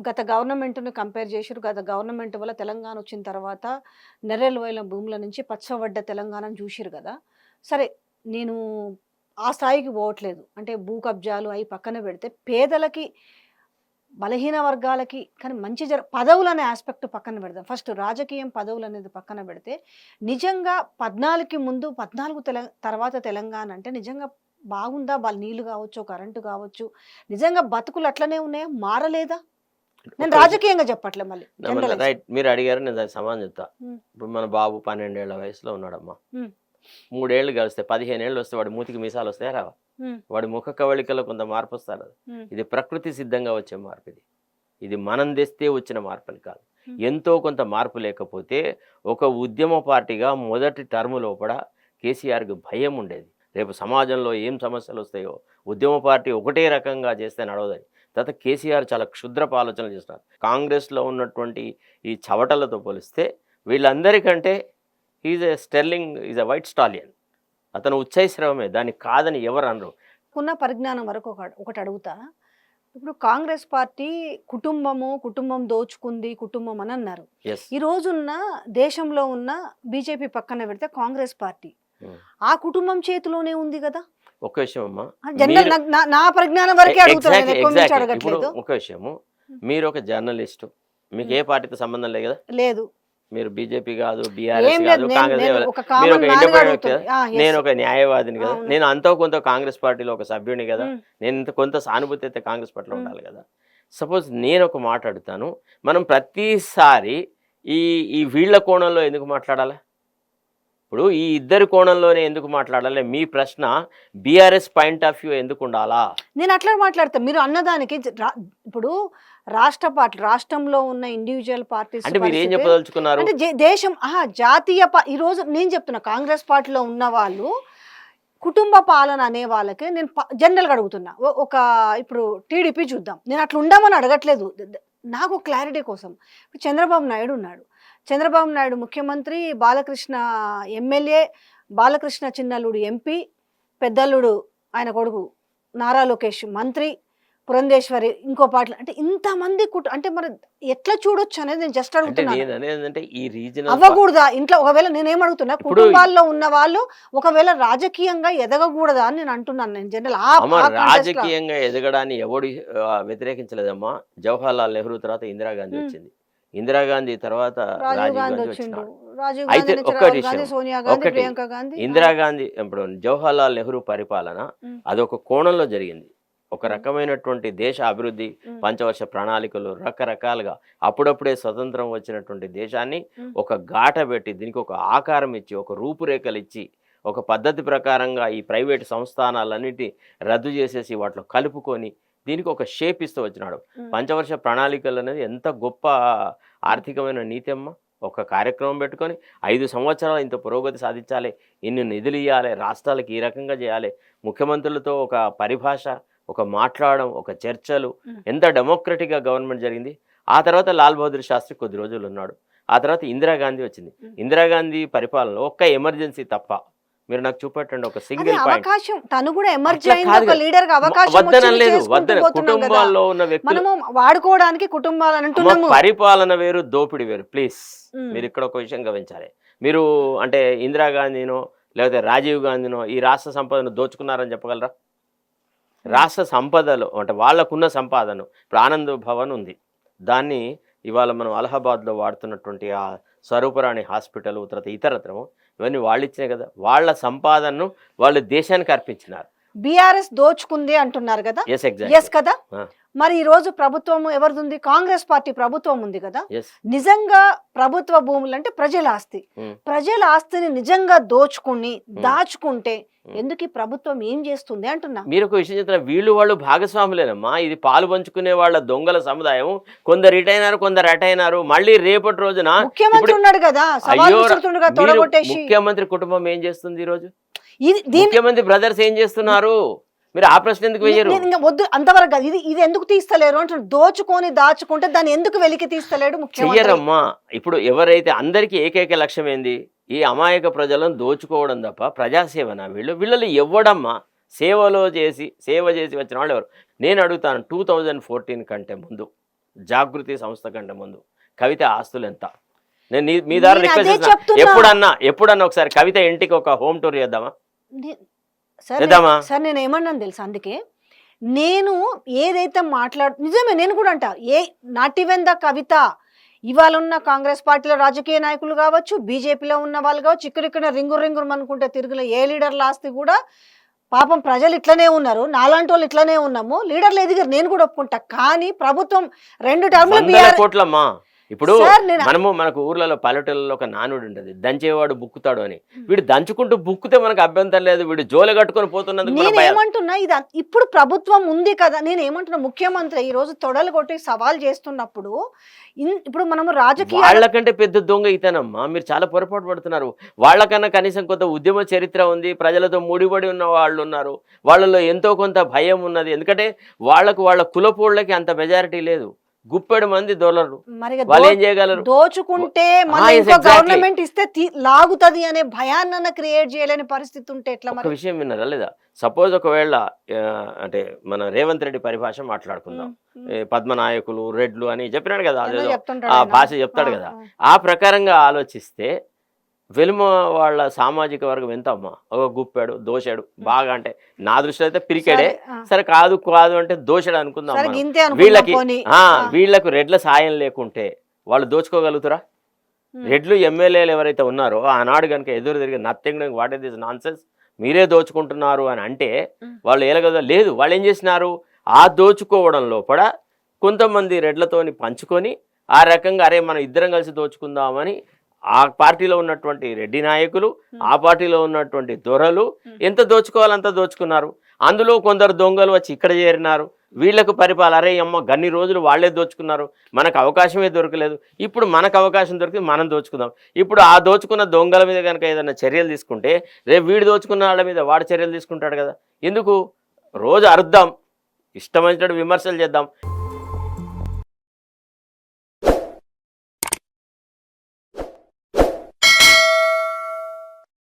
గత గవర్నమెంట్‌ని కంపేర్ చేసిర్రు. గత గవర్నమెంట్ వల్ల తెలంగాణ వచ్చిన తర్వాత నెర్రెలు వేల భూముల నుంచి పచ్చబడ్డ తెలంగాణను చూసిర్రు గదా! సరే నేను ఆ స్థాయికి పోవట్లేదు. అంటే భూ కబ్జాలు అయి పక్కన పెడితే పేదలకి, బలహీన వర్గాలకి కానీ మంచి పదవులనే యాస్పెక్ట్ పక్కన పెడదాం. ఫస్ట్ రాజకీయం పదవులనేది పక్కన పెడితే నిజంగా 14కి ముందు 14 తర్వాత తెలంగాణ అంటే నిజంగా బాగుందా? నీళ్లు కావచ్చు, కరెంటు కావచ్చు. నిజంగా బతుకులు అట్లనే ఉన్నాయా? మారలేదా? నేను రాజకీయంగా చెప్పట్లే మళ్ళీ. రైట్, మీరు అడిగారు, నేను దానికి సమాధానం చెప్తా. హ్మ్. ఇప్పుడు మన బాబు 12 ఏళ్ల వయసులో ఉన్నాడమ్మా. హ్మ్. 3 ఏళ్ళు గడిస్తే 15 ఏళ్ళు వస్తే వాడి మూతికి మీసాలు వస్తాయా రావా? హ్మ్. వాడి ముఖ కవళికలో కొంత మార్పు వస్తారు. హ్మ్. ఇది ప్రకృతి సిద్ధంగా వచ్చే మార్పు. ఇది మనం తెస్తే వచ్చిన మార్పుని కాదు. హ్మ్. ఎంతో కొంత మార్పు లేకపోతే ఒక ఉద్యమ పార్టీగా మొదటి టర్మ్ లోపల కేసీఆర్కి భయం ఉండేది. రేపు సమాజంలో ఏం సమస్యలు వస్తాయో ఉద్యమ పార్టీ ఒకటే రకంగా చేస్తే నడవదని. తర్వాత కేసీఆర్ చాలా క్షుద్రపు ఆలోచనలు చేస్తున్నారు. కాంగ్రెస్లో ఉన్నటువంటి ఈ చవటలతో పోలిస్తే వీళ్ళందరికంటే ఈజ్ ఎ వైట్ స్టాలియన్. అతను ఉచ్చైశ్రవమే, దాన్ని కాదని ఎవరు అనరు. ఉన్న పరిజ్ఞానం వరకు ఒకటి అడుగుతా. ఇప్పుడు కాంగ్రెస్ పార్టీ కుటుంబం దోచుకుంది కుటుంబం అని అన్నారు. ఈ రోజున్న దేశంలో ఉన్న బీజేపీ పక్కన పెడితే కాంగ్రెస్ పార్టీ ఆ కుటుంబం చేతిలోనే ఉంది కదా. ఒక విషయం అమ్మా, నా పరిజ్ఞానం వరకే అడుగుతాను. ఒక విషయము, మీరు ఒక జర్నలిస్టు, మీకు ఏ పార్టీతో సంబంధం లేదు కదా. లేదు, మీరు బీజేపీ కాదు, బీఆర్ఎస్ కాదు, కాంగ్రెస్, మీరు ఒక ఇండిపెండెంట్ కదా. నేను ఒక న్యాయవాదిని కదా. నేను అంతో కొంత కాంగ్రెస్ పార్టీలో ఒక సభ్యుని కదా. నేను ఇంత కొంత సానుభూతి అయితే కాంగ్రెస్ పార్టీలో ఉండాలి కదా. సపోజ్ నేను ఒక మాట అడుగుతాను, మనం ప్రతిసారి ఈ వీళ్ళ కోణంలో ఎందుకు మాట్లాడాలి? ఇప్పుడు ఈ ఇద్దరి కోణంలోనే ఎందుకు మాట్లాడాలి? మీ ప్రశ్న బీఆర్ఎస్ పాయింట్ ఆఫ్ వ్యూ ఎందుకు ఉండాలా? నేను అట్లా మాట్లాడతాను. మీరు అన్నదానికి ఇప్పుడు రాష్ట్రంలో ఉన్న ఇండివిజువల్ పార్టీస్ అంటే మీరు ఏం చెప్పదలుచుకున్నారు? అంటే దేశం జాతీయ ఈ రోజు నేను చెప్తున్నా, కాంగ్రెస్ పార్టీలో ఉన్న వాళ్ళు కుటుంబ పాలన అనే వాళ్ళకి నేను జనరల్గా అడుగుతున్నా. ఇప్పుడు టీడీపీ చూద్దాం, నేను అట్లా ఉండమని అడగట్లేదు, నాకు క్లారిటీ కోసం. ఇప్పుడు చంద్రబాబు నాయుడు ఉన్నాడు. చంద్రబాబు నాయుడు ముఖ్యమంత్రి, బాలకృష్ణ ఎమ్మెల్యే, బాలకృష్ణ చిన్నల్లుడు ఎంపీ, పెద్దల్లుడు ఆయన కొడుకు నారా లోకేష్ మంత్రి, పురంధేశ్వరి ఇంకో పాటలు. అంటే ఇంతమంది అంటే మరి ఎట్లా చూడొచ్చు అనేది నేను జస్ట్ అడుగుతున్నాను. అవ్వకూడదా ఇంట్లో? ఒకవేళ నేనేమడుగుతున్నా, కుటుంబాల్లో ఉన్న వాళ్ళు ఒకవేళ రాజకీయంగా ఎదగకూడదా అని నేను అంటున్నాను. నేను జనరల్ రాజకీయంగా ఎదగడాన్ని ఎవడు వ్యతిరేకించలేదమ్మా. జవహర్లాల్ నెహ్రూ తర్వాత ఇందిరాగాంధీ వచ్చింది, ఇందిరాగాంధీ తర్వాత రాజీవ్ గాంధీ వచ్చినాడు. అయితే ఒక్కటి ఇందిరాగాంధీ ఇప్పుడు జవహర్లాల్ నెహ్రూ పరిపాలన అదొక కోణంలో జరిగింది. ఒక రకమైనటువంటి దేశ అభివృద్ధి, పంచవర్ష ప్రణాళికలు, రకరకాలుగా అప్పుడప్పుడే స్వతంత్రం వచ్చినటువంటి దేశాన్ని ఒక ఘాట పెట్టి, దీనికి ఒక ఆకారం ఇచ్చి, ఒక రూపురేఖలు ఇచ్చి, ఒక పద్ధతి ప్రకారంగా ఈ ప్రైవేటు సంస్థానాలన్నిటి రద్దు చేసేసి వాటిలో కలుపుకొని దీనికి ఒక షేప్ ఇస్తూ వచ్చినాడు. పంచవర్ష ప్రణాళికలు అనేది ఎంత గొప్ప ఆర్థికమైన నీతి అమ్మ. ఒక కార్యక్రమం పెట్టుకొని 5 సంవత్సరాలు ఇంత పురోగతి సాధించాలి, ఇన్ని నిధులు ఇవ్వాలి, రాష్ట్రాలకు ఈ రకంగా చేయాలి, ముఖ్యమంత్రులతో ఒక పరిభాష, ఒక మాట్లాడడం, ఒక చర్చలు, ఎంత డెమోక్రటిక్గా గవర్నమెంట్ జరిగింది. ఆ తర్వాత లాల్ బహదూర్ శాస్త్రి కొద్ది రోజులు ఉన్నాడు. ఆ తర్వాత ఇందిరాగాంధీ వచ్చింది. ఇందిరాగాంధీ పరిపాలనలో ఒక్క ఎమర్జెన్సీ తప్ప మీరు నాకు చూపెట్టండి ఒక సింగిల్ పాయింట్. కుటుంబాల్లో ఉన్న వ్యక్తులు వాడుకోవడానికి కుటుంబాలను పరిపాలన వేరు, దోపిడి వేరు. ప్లీజ్ మీరు ఇక్కడ ఒక విషయం గమనించాలి. మీరు అంటే ఇందిరాగాంధీనో లేకపోతే రాజీవ్ గాంధీనో ఈ రాష్ట్ర సంపదను దోచుకున్నారని చెప్పగలరా? రాష్ట్ర సంపదలో అంటే వాళ్ళకున్న సంపాదన, ఇప్పుడు ఆనంద్ భవన్ ఉంది, దాన్ని ఇవాళ మనం అలహాబాద్లో వాడుతున్నటువంటి ఆ స్వరూపరాణి హాస్పిటల్, తర్వాత ఇతరత్రము ఇవన్నీ వాళ్ళు ఇచ్చినాయి కదా. వాళ్ళ సంపాదనను వాళ్ళు దేశానికి అర్పించినారు. బీఆర్ఎస్ దోచుకుంది అంటున్నారు కదా. ఎస్ కదా. మరి ఈ రోజు ప్రభుత్వం ఎవరిది ఉంది? కాంగ్రెస్ పార్టీ ప్రభుత్వం ఉంది కదా. నిజంగా ప్రభుత్వ భూములు అంటే ప్రజల ఆస్తి. ప్రజల ఆస్తిని నిజంగా దోచుకుని దాచుకుంటే ఎందుకు ఈ ప్రభుత్వం ఏం చేస్తుంది అంటున్నా. మీరు ఒక విషయం చెప్తున్నా, వీళ్ళు వాళ్ళు భాగస్వాములేనమ్మా. ఇది పాలు పంచుకునే వాళ్ళ దొంగల సముదాయం. కొందరు ఇటైనారు, కొందరు అటైనారు. మళ్ళీ రేపటి రోజున ముఖ్యమంత్రి ఉన్నాడు కదా, ముఖ్యమంత్రి కుటుంబం ఏం చేస్తుంది? ఈ రోజు ముఖ్యమంత్రి బ్రదర్స్ ఏం చేస్తున్నారు? మీరు ఆ ప్రశ్న ఎందుకు వేయరు? వద్దు అంతవరకు. ఇది ఎందుకు తీస్తలేరు అంటున్నారు. దోచుకొని దాచుకుంటే దాన్ని ఎందుకు వెలికి తీస్తలేడు చెయ్యరమ్మా. ఇప్పుడు ఎవరైతే అందరికీ ఏకైక లక్ష్యం ఏంది? ఈ అమాయక ప్రజలను దోచుకోవడం తప్ప ప్రజాసేవన వీళ్ళు ఇవ్వడమ్మా. సేవ చేసి వచ్చిన వాళ్ళు ఎవరు? నేను అడుగుతాను, 2014 కంటే ముందు జాగృతి సంస్థ కంటే ముందు కవిత ఆస్తులు ఎంత? నేను మీ ద్వారా నేను రిక్వెస్ట్ అదే చేస్తున్నా, చెప్తున్నా. ఎప్పుడన్నా ఒకసారి కవిత ఇంటికి ఒక హోమ్ టూర్ చేద్దామా? సార్ చేద్దామా? సార్ నేను ఏమన్నాను తెలుసా, అందుకే నేను ఏదైతే నిజమే, నేను కూడా అంటా, నాట్ ఈవెన్ ద కవిత, ఇవాళ ఉన్న కాంగ్రెస్ పార్టీలో రాజకీయ నాయకులు కావచ్చు, బీజేపీలో ఉన్న వాళ్ళు కావచ్చు, ఇక్కడ రింగురు అనుకుంటే తిరుగులో ఏ లీడర్ల ఆస్తి కూడా పాపం ప్రజలు ఇట్లనే ఉన్నారు, నాలాంటి వాళ్ళు ఇట్లనే ఉన్నాము, లీడర్లు ఎదిగారు, నేను కూడా ఒప్పుకుంటా. కానీ ప్రభుత్వం 2 టర్ములు వందల కోట్లమ్మా. ఇప్పుడు సార్ మనకు ఊర్లలో పల్లెటూళ్ళలో ఒక నానుడు ఉంటుంది, దంచేవాడు బుక్కుతాడు అని. వీడు దంచుకుంటూ బుక్కితే మనకు అభ్యంతరం లేదు, వీడు జోలు కట్టుకొని పోతున్నందుకు మన భయం. నేనేమంటున్నా, ఇది ఇప్పుడు ప్రభుత్వం ఉంది కదా, నేను ఏమంటున్నా, ముఖ్యమంత్రి ఈ రోజు తొడలు కొట్టి సవాల్ చేస్తున్నప్పుడు ఇప్పుడు మనము రాజకీయ వాళ్ళకంటే పెద్ద దొంగ ఇతనమ్మా, మీరు చాలా పొరపాటు పడుతున్నారు. వాళ్ళకన్నా కనీసం కొంత ఉద్యమ చరిత్ర ఉంది, ప్రజలతో ముడిపడి ఉన్న వాళ్ళు ఉన్నారు, వాళ్ళలో ఎంతో కొంత భయం ఉన్నది. ఎందుకంటే వాళ్ళ కులపోళ్ళకి అంత మెజారిటీ లేదు, గుప్పెడు మంది దొరలు, వాళ్ళు ఏం చేయగలరు? దోచుకుంటే గవర్నమెంట్ ఇస్తే లాగుతది అనే భయాన్న క్రియేట్ చేయలేని పరిస్థితి ఉంటే ఎట్లా? ఒక విషయం విన్నారా లేదా? సపోజ్ ఒకవేళ అంటే మన రేవంత్ రెడ్డి పరిభాష మాట్లాడుకుందాం, పద్మనాయకులు, రెడ్లు అని చెప్పినాడు కదా, ఆ భాష చెప్తాడు కదా, ఆ ప్రకారంగా ఆలోచిస్తే వెలుమ వాళ్ళ సామాజిక వర్గం ఎంత అమ్మా? ఒక గుప్పాడు, దోషాడు బాగా, అంటే నా దృష్టిలో అయితే పిరికెడే, సరే కాదు అంటే దోషాడు అనుకుందాం. వీళ్ళకు రెడ్ల సాయం లేకుంటే వాళ్ళు దోచుకోగలుగుతారా? రెడ్లు ఎమ్మెల్యేలు ఎవరైతే ఉన్నారో ఆనాడు కనుక ఎదురు తిరిగి nothing what is this nonsense, మీరే దోచుకుంటున్నారు అని అంటే వాళ్ళు ఏలగదా? లేదు, వాళ్ళు ఏం చేసినారు, ఆ దోచుకోవడం లోపల కొంతమంది రెడ్లతోని పంచుకొని ఆ రకంగా అరే మనం ఇద్దరం కలిసి దోచుకుందామని ఆ పార్టీలో ఉన్నటువంటి రెడ్డి నాయకులు, ఆ పార్టీలో ఉన్నటువంటి దొరలు ఎంత దోచుకోవాలంత దోచుకున్నారు. అందులో కొందరు దొంగలు వచ్చి ఇక్కడ చేరినారు, వీళ్లకు పరిపాలన, అరే అమ్మ గన్ని రోజులు వాళ్లే దోచుకున్నారు, మనకు అవకాశమే దొరకలేదు, ఇప్పుడు మనకు అవకాశం దొరికింది మనం దోచుకుందాం. ఇప్పుడు ఆ దోచుకున్న దొంగల మీద కనుక ఏదైనా చర్యలు తీసుకుంటే రేపు వీడు దోచుకున్న వాళ్ళ మీద వాడు చర్యలు తీసుకుంటాడు కదా. ఎందుకు రోజు అరుద్దాం, ఇష్టమైనట్టు విమర్శలు చేద్దాం.